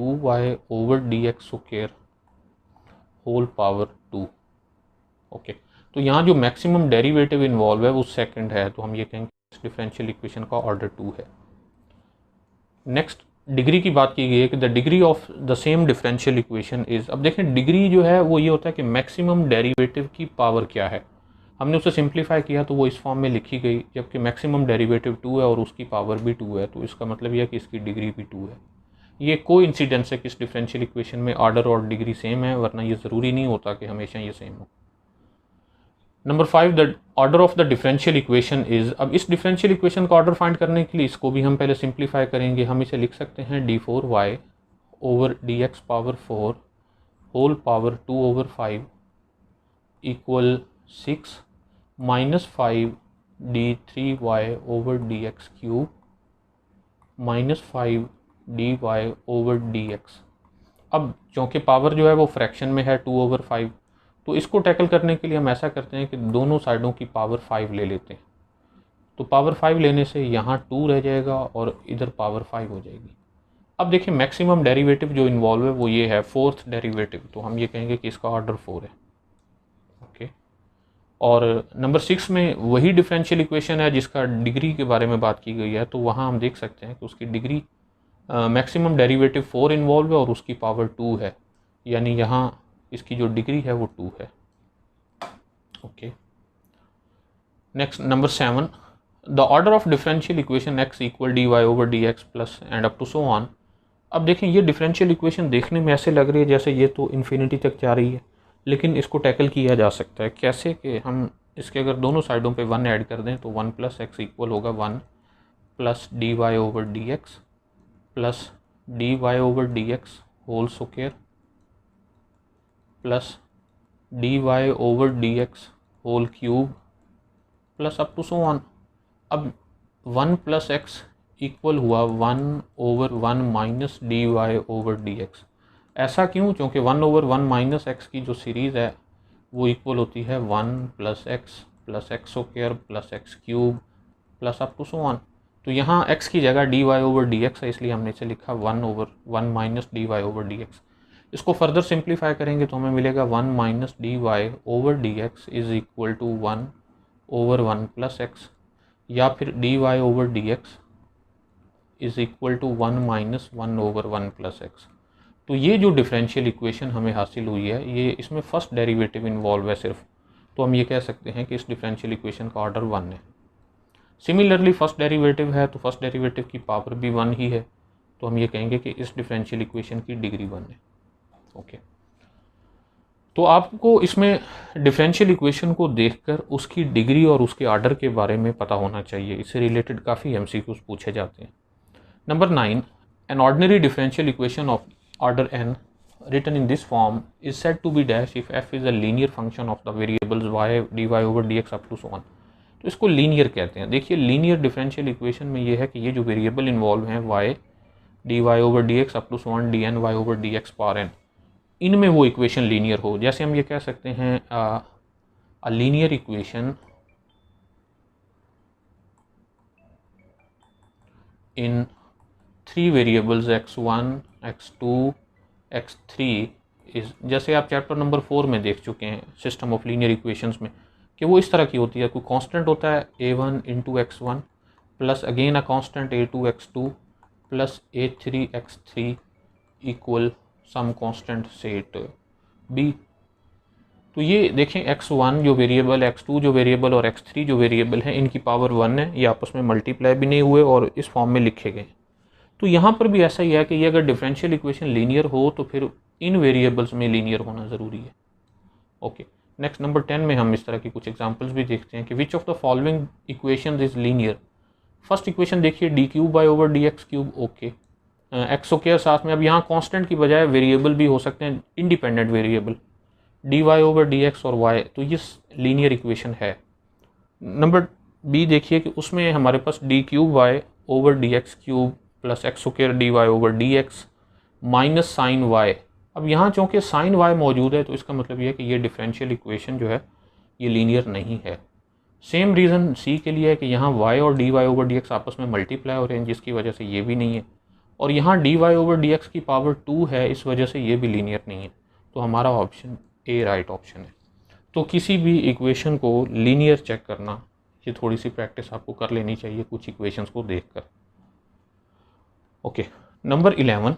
2y over D X square whole power 2। Okay, तो यहाँ जो मैक्सिमम डेरिवेटिव इन्वॉल्व है वो सेकंड है, तो हम ये कहेंगे इस डिफरेंशियल इक्वेशन का ऑर्डर 2 है। नेक्स्ट डिग्री की बात की गई है कि the degree of the same differential equation is, अब देखें डिग्री जो है वो ये होता है कि मैक्सिमम डेरिवेटिव की पावर क्या है। हमने उसे सिंप्लीफाई किया तो वो इस फॉर्म में लिखी गई, जबकि मैक्सिमम डेरिवेटिव 2 है और उसकी पावर भी 2 है, तो इसका मतलब यह है कि इसकी डिग्री भी 2 है। ये कोई इंसिडेंस है कि इस डिफरेंशियल इक्वेशन में ऑर्डर और डिग्री सेम है, वरना ये ज़रूरी नहीं होता कि हमेशा ये सेम हो। Number 5, the order of the differential equation is, अब इस डिफरेंशियल इक्वेशन का ऑर्डर फाइंड करने के लिए इसको भी हम पहले सिंप्लीफाई करेंगे। हम इसे लिख सकते हैं d4y over D X power 4 whole power 2 over 5 equal 6 minus 5 d3y over D x cube minus 5 dy over dx। अब चूँकि पावर जो है वो फ्रैक्शन में है 2 ओवर 5, तो इसको टैकल करने के लिए हम ऐसा करते हैं कि दोनों साइडों की पावर 5 ले लेते हैं। तो पावर 5 लेने से यहाँ 2 रह जाएगा और इधर पावर 5 हो जाएगी। अब देखिए मैक्सिमम डेरिवेटिव जो इन्वॉल्व है वो ये है फोर्थ डेरिवेटिव, तो हम ये कहेंगे कि इसका ऑर्डर 4 है। ओके, और नंबर 6 में वही डिफरेंशियल इक्वेशन है जिसका डिग्री के बारे में बात की गई है, तो वहाँ हम देख सकते हैं कि उसकी डिग्री मैक्सिमम डेरिवेटिव 4 इन्वॉल्व है और उसकी पावर 2 है, यानी यहाँ इसकी जो डिग्री है वो 2 है। Okay, next number 7, the order of differential equation x equal D Y over D X plus and up to so on. अब देखें ये डिफरेंशियल इक्वेशन देखने में ऐसे लग रही है जैसे ये तो इन्फिनिटी तक जा रही है, लेकिन इसको टैकल किया जा सकता है कैसे कि हम इसके अगर दोनों साइडों पे 1 ऐड कर दें तो 1 प्लस एक्स इक्वल होगा 1 plus D Y over D X plus D Y over D X whole square plus D Y over D X whole cube plus up to so on. अब 1 plus X equal हुआ 1 over 1 minus D Y over D X. ऐसा क्यों? क्योंकि 1 over 1 minus x की जो series है वो equal होती है 1 plus x square plus X cube plus up to so on. तो यहाँ x की जगह D Y over D X है, इसलिए हमने इसे लिखा 1 over 1 minus D Y over D X. इसको फर्दर सिंप्लीफाई करेंगे तो हमें मिलेगा 1 minus D Y over D X is equal to 1 over 1 plus X, या फिर D Y over D X is equal to 1 minus 1 over 1 plus x. तो ये जो डिफरेंशियल इक्वेशन हमें हासिल हुई है ये इसमें फर्स्ट डेरिवेटिव इन्वॉल्व है सिर्फ, तो हम ये कह सकते हैं कि इस डिफरेंशियल इक्वेशन का ऑर्डर 1 है। सिमिलरली फर्स्ट डेरिवेटिव है तो फर्स्ट डेरिवेटिव की पावर भी 1 ही है, तो हम ये कहेंगे कि इस डिफरेंशियल इक्वेशन की डिग्री 1 है। ओके, तो आपको इसमें डिफरेंशियल इक्वेशन को देखकर उसकी डिग्री और उसके ऑर्डर के बारे में पता होना चाहिए, इससे रिलेटेड काफ़ी एमसीक्यूज पूछे जाते हैं। Number 9, an ordinary differential equation of order n written in this form is said to be dash if f is a linear function of the variables y dy over dx up to so on। तो इसको linear कहते हैं। देखिए linear differential equation में ये है कि ये जो वेरिएबल इन्वॉल्व हैं y dy over dx up to so on dn y over dx power n, इनमें वो इक्वेशन लीनियर हो। जैसे हम ये कह सकते हैं a linear equation in 3 variables x1 x2 x3 is, जैसे आप चैप्टर नंबर 4 में देख चुके हैं सिस्टम ऑफ लीनियर इक्वेशंस में कि वो इस तरह की होती है। कोई कांस्टेंट होता है a1 into x1 plus again a constant a2 x2 plus a3 x3 equal some constant set b। तो ये देखें x1 जो वेरिएबल, x2 जो वेरिएबल और x3 जो वेरिएबल हैं इनकी पावर 1 है, ये आपस में मल्टीप्लाई भी नहीं हुए और इस फॉर्म में लिखे गए। तो यहाँ पर भी ऐसा ही है कि ये अगर डिफरेंशियल इक्वेशन लीनियर हो तो फिर इन वेरिएबल्स में लीनियर होना ज़रूरी है। ओके, नेक्स्ट नंबर 10 में हम इस तरह की कुछ एग्जांपल्स भी देखते हैं कि which of the following equations is linear. First equation देखिए d cube by over D x cube. Okay, x square साथ में, अब यहाँ कांस्टेंट की बजाय वेरिएबल भी हो सकते हैं, independent variable d Y over D x और वाई, तो ये लीनियर इक्वेशन है। नंबर बी देखिए कि उसमें हमारे पास d cube y over D x cube plus x square d Y over D x minus sine y. अब यहाँ चूँकि साइन वाई मौजूद है तो इसका मतलब ये है कि ये डिफरेंशियल इक्वेशन जो है ये लीनियर नहीं है। सेम रीज़न सी के लिए है कि यहाँ वाई और D Y over D X आपस में मल्टीप्लाई हो रहे हैं जिसकी वजह से ये भी नहीं है। और यहाँ dy ओवर dx की पावर 2 है, इस वजह से ये भी लीनियर नहीं है। तो हमारा ऑप्शन ए राइट ऑप्शन है। तो किसी भी इक्वेशन को लीनियर चेक करना, ये थोड़ी सी प्रैक्टिस आपको कर लेनी चाहिए कुछ इक्वेशंस को देखकर। Okay, number 11,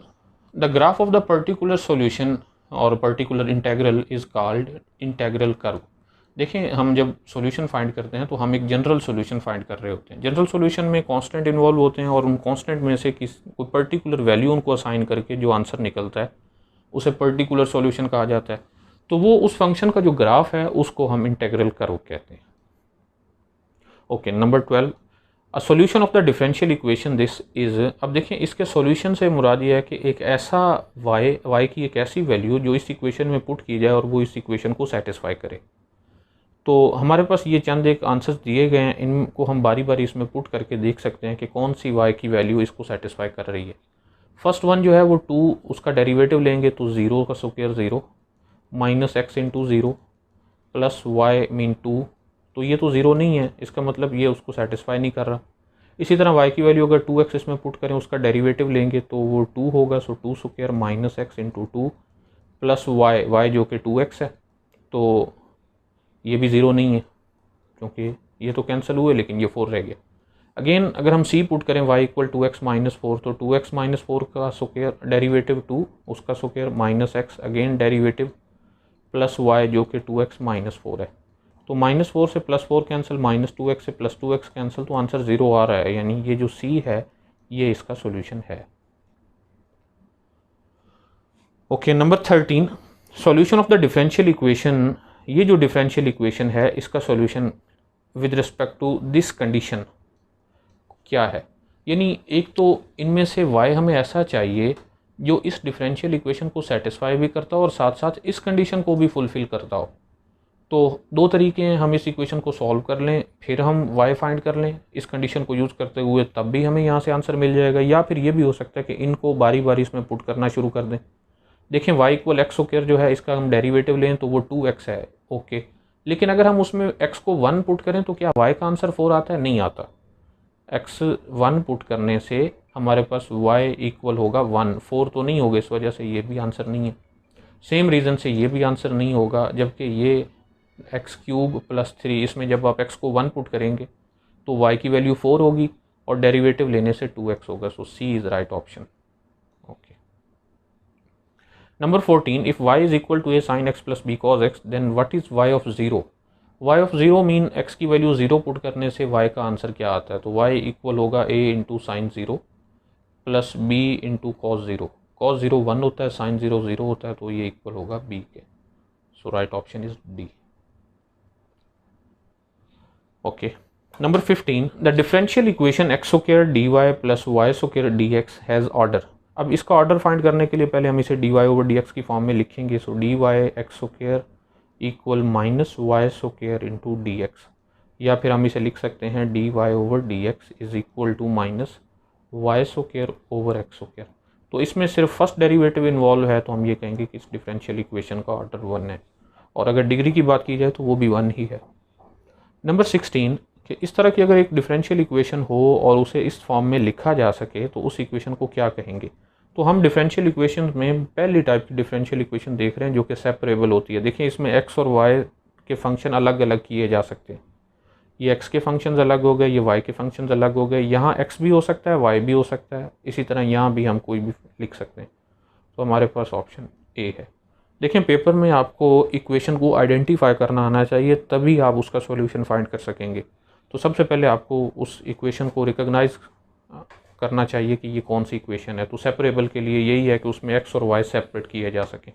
the graph of the particular solution और particular integral is called integral curve. देखें, हम जब सॉल्यूशन फाइंड करते हैं तो हम एक जनरल सॉल्यूशन फाइंड कर रहे होते हैं। जनरल सॉल्यूशन में कांस्टेंट इन्वॉल्व होते हैं और उन कांस्टेंट में से कोई पर्टिकुलर वैल्यू उनको असाइन करके जो आंसर निकलता है उसे पर्टिकुलर सॉल्यूशन कहा जाता है। तो वो उस फंक्शन का जो ग्राफ है उसको हम इंटेग्रल कर्व कहते हैं। Okay, number 12, a solution of the differential equation this is. अब देखिए, इसके सॉल्यूशन से मुराद ये है कि एक ऐसा y की एक ऐसी वैल्यू जो इस इक्वेशन में पुट की जाए और वो इस इक्वेशन को सेटिस्फाई करे। तो हमारे पास ये चंद एक आंसर्स दिए गए हैं, इनको हम बारी बारी इसमें पुट करके देख सकते हैं कि कौन सी y की वैल्यू इसको सेटिस्फाई कर रही है। फर्स्ट वन जो है वो 2, उसका डेरिवेटिव लेंगे तो 0 का square 0 minus X into 0 plus Y mean 2, तो ये तो 0 नहीं है, इसका मतलब ये उसको सेटिस्फाई नहीं कर रहा। इसी तरह y की वैल्यू अगर 2x इसमें पुट करें, उसका डेरिवेटिव लेंगे तो वो 2 होगा, so 2 square minus X into 2 plus Y जो कि 2x है, तो ये भी 0 नहीं है क्योंकि ये तो कैंसिल हुए लेकिन ये 4 रह गया। अगेन अगर हम c पुट करें y इक्वल 2x माइनस 4, तो 2x माइनस 4 का स्क्वायर डेरिवेटिव 2, उसका square minus x again derivative plus y जो कि 2x माइनस 4 है। तो माइनस 4 से प्लस 4 कैंसिल, माइनस 2x से प्लस 2x कैंसिल, तो आंसर 0 आ रहा है, यानी ये जो c है ये इसका सॉल्यूशन है। Okay, number 13, solution of the differential equation. ये जो डिफरेंशियल इक्वेशन है इसका solution with respect to this condition क्या है, यानी एक तो इनमें से y हमें ऐसा चाहिए जो इस डिफरेंशियल इक्वेशन को सेटिस्फाई भी करता हो और साथ साथ इस कंडीशन को भी फुलफिल करता हो। तो दो तरीके हैं, हम इस इक्वेशन को सॉल्व कर लें फिर हम y फाइंड कर लें इस कंडीशन को यूज़ करते हुए, तब भी हमें यहाँ से आंसर मिल जाएगा, या फिर ये भी हो सकता है कि इनको बारी बारी इसमें पुट करना शुरू कर दें। देखें, y इक्वल एक्स स्क्वायर जो है इसका हम डेरिवेटिव लें तो वो 2x है, ओके, लेकिन अगर हम उसमें x को 1 पुट करें तो क्या y का आंसर 4 आता है? नहीं आता। x 1 पुट करने से हमारे पास y इक्वल होगा 1, 4 तो नहीं होगा, इस वजह से ये भी आंसर नहीं है। सेम रीज़न से ये भी आंसर नहीं होगा, जबकि ये एक्स क्यूब प्लस 3, इसमें जब आप x को 1 पुट करेंगे तो y की वैल्यू 4 होगी और डेरिवेटिव लेने से 2x होगा, so C is right option. Okay, number 14, if y is equal to a sin x plus b cos x then what is y of 0। y of 0 mean x की value 0 put करने से y का answer क्या आता है, तो y equal होगा a into sine 0 plus b into cos 0। Cos 0 1 होता है, साइन 0 0 होता है, तो ये इक्वल होगा b के। So right option is D. Okay, number 15, the differential equation x square d y plus y square D x has order. अब इसका ऑर्डर फाइंड करने के लिए पहले हम इसे d Y over D x की फॉर्म में लिखेंगे। So d y x square equal minus Y square into D x, या फिर हम इसे लिख सकते हैं d Y over D x is equal to minus Y square over x square. तो इसमें सिर्फ फर्स्ट डेरिवेटिव इन्वॉल्व है, तो हम ये कहेंगे कि इस डिफरेंशियल इक्वेशन का ऑर्डर 1 है, और अगर डिग्री की बात की जाए तो वो भी 1 ही है। नंबर 16, कि इस तरह की अगर एक डिफरेंशियल इक्वेशन हो और उसे इस फॉर्म में लिखा जा सके तो उस इक्वेशन को क्या कहेंगे। तो हम डिफरेंशियल इक्वेशन में पहली टाइप की डिफरेंशियल इक्वेशन देख रहे हैं जो कि सेपरेबल होती है। देखिए, इसमें x और y के फंक्शन अलग अलग किए जा सकते हैं, ये x के फंक्शंस अलग हो गए, ये y के फंक्शंस अलग हो गए, यहाँ x भी हो सकता है y भी हो सकता है, इसी तरह यहाँ भी हम कोई भी लिख सकते हैं। तो हमारे पास ऑप्शन ए है। देखें, पेपर में आपको इक्वेशन को आइडेंटिफाई करना आना चाहिए, तभी आप उसका सॉल्यूशन फाइंड कर सकेंगे। तो सबसे पहले आपको उस इक्वेशन को रिकॉग्नाइज करना चाहिए कि ये कौन सी इक्वेशन है। तो सेपरेबल के लिए यही है कि उसमें x और y सेपरेट किए जा सकें।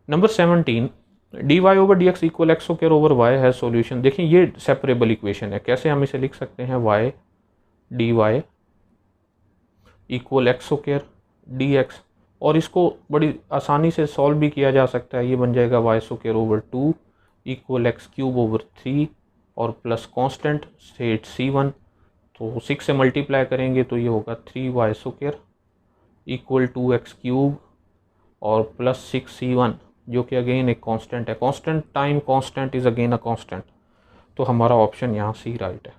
Number 17, D Y over D X equal X square over Y है सॉल्यूशन। देखिए, ये सेपरेबल इक्वेशन है, कैसे हम इसे लिख सकते हैं, y D Y equal X square D x, और इसको बड़ी आसानी से सॉल्व भी किया जा सकता है। ये बन जाएगा Y square over 2 equal X cube over 3 और प्लस कांस्टेंट सेट c1, तो 6 से मल्टीप्लाई करेंगे तो ये होगा 3y square equal 2x cube और प्लस 6c1 जो कि अगेन एक कांस्टेंट है। Constant time constant is again a constant, तो हमारा ऑप्शन यहाँ सी राइट है।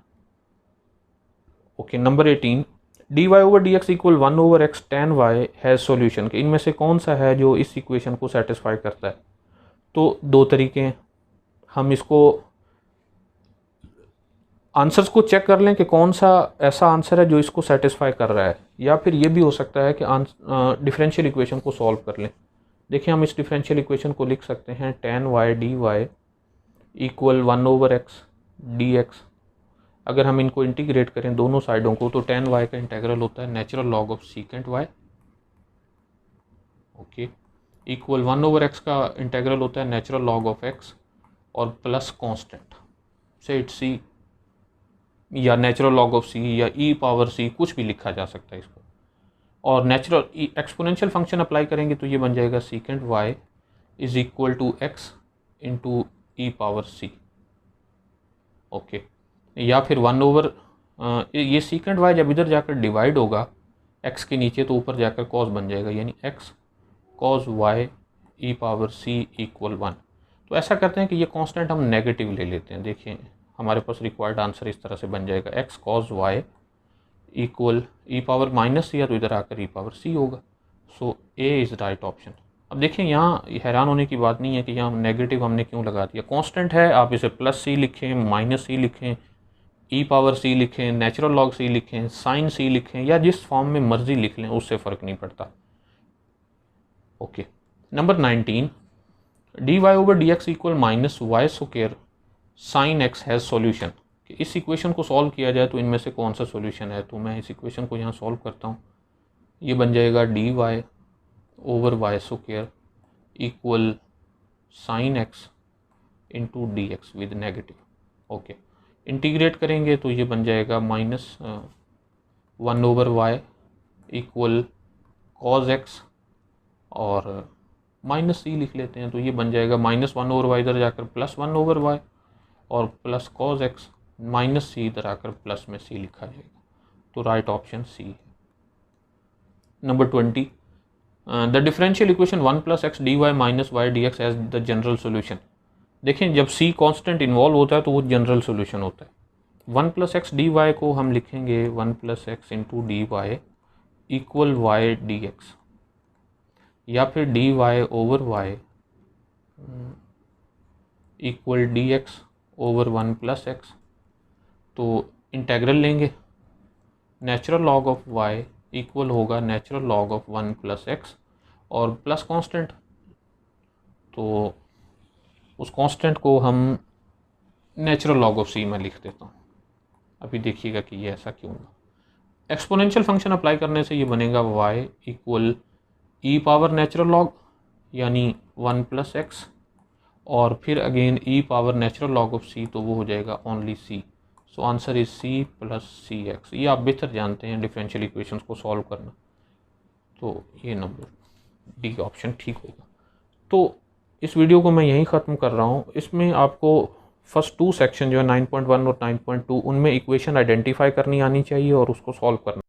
Okay, number 18, D Y over D X equal 1 over X tan Y has solution के इनमें से कौन सा है जो इस इक्वेशन को सेटिस्फाई करता है। तो दो तरीके हैं, हम इसको आंसर्स को चेक कर लें कि कौन सा ऐसा आंसर है जो इसको सेटिस्फाई कर रहा है, या फिर ये भी हो सकता है कि डिफरेंशियल इक्वेशन को सॉल्व कर लें। देखिए हम इस डिफरेंशियल इक्वेशन को लिख सकते हैं tan Y D Y equal 1 over X D X. अगर हम इनको इंटीग्रेट करें दोनों साइडों को तो टेन वाई का इंटेग्रल होता है natural log of secant Y, okay, equal 1 over X का इंटेग्रल होता है नेचुरल लॉग ऑफ एक्स और plus constant say it C या नेचुरल लॉग ऑफ सी या ई पावर सी कुछ भी लिखा जा सकता है इसको। और नेचुरल एक्सपोनेंशियल फंक्शन अप्लाई करेंगे तो ये बन जाएगा secant Y is equal to X into E power C, okay. या फिर 1 ओवर ये सीकेंट वाई जब इधर जाकर डिवाइड होगा एक्स के नीचे तो ऊपर जाकर कॉस बन जाएगा, यानी एक्स कॉस वाई ई पावर सी इक्वल 1। तो ऐसा करते हैं कि ये कांस्टेंट हम नेगेटिव ले लेते हैं। देखिए हमारे पास रिक्वायर्ड आंसर इस तरह से बन जाएगा x cos Y equal E power minus सी, या तो इधर आकर ई पावर सी होगा। सो ए इज़ राइट ऑप्शन। अब देखिए यहाँ हैरान होने की बात नहीं है कि यहाँ नेगेटिव हमने क्यों लगा दिया, कांस्टेंट है, आप इसे प्लस सी लिखें, माइनस सी लिखें, ई पावर सी लिखें, नेचुरल लॉग सी लिखें, साइन सी लिखें, या जिस फॉर्म में मर्जी लिख लें उससे फ़र्क नहीं पड़ता, okay. Number 19 D Y over D X equal minus Y square sine X has solution. इस इक्वेशन को सॉल्व किया जाए तो इनमें से कौन सा सॉल्यूशन है। तो मैं इस इक्वेशन को यहाँ सॉल्व करता हूँ, ये बन जाएगा D Y over Y square equal sine X into D X with negative, okay. Integrate करेंगे तो ये बन जाएगा minus 1 over Y equal cos X और माइनस सी लिख लेते हैं तो ये बन जाएगा माइनस 1 ओवर वाई इधर जाकर प्लस 1 ओवर वाई और प्लस कॉज एक्स माइनस सी इधर आकर प्लस में सी लिखा जाएगा। तो राइट ऑप्शन सी है। Number 20 the differential equation 1 plus X D Y minus Y D X as the general solution. देखें जब सी कांस्टेंट इन्वॉल्व होता है तो वो जनरल सोल्यूशन होता है। 1 प्लस एक्स डी वाई को हम लिखेंगे 1 plus x into d Y equal y D x, या फिर D Y over Y equal d x over 1 plus x. तो इंटेग्रल लेंगे, natural log of y equal होगा natural log of 1 plus x और plus constant, तो उस constant को हम नेचुरल लॉग ऑफ सी में लिख देता हूँ। अभी देखिएगा कि ये ऐसा क्यों होगा। एक्सपोनेंशियल फंक्शन अप्लाई करने से ये बनेगा y equal E power natural log यानी 1 प्लस एक्स और फिर again E power natural log of c, तो वो हो जाएगा only c। So answer is c plus C X. ये आप बेहतर जानते हैं डिफरेंशियल इक्वेशंस को सॉल्व करना, तो ये नंबर डी ऑप्शन ठीक होगा। तो इस वीडियो को मैं यहीं ख़त्म कर रहा हूँ। इसमें आपको फर्स्ट 2 सेक्शन जो है 9.1 और 9.2 उनमें इक्वेशन आइडेंटिफाई करनी आनी चाहिए और उसको सॉल्व करना।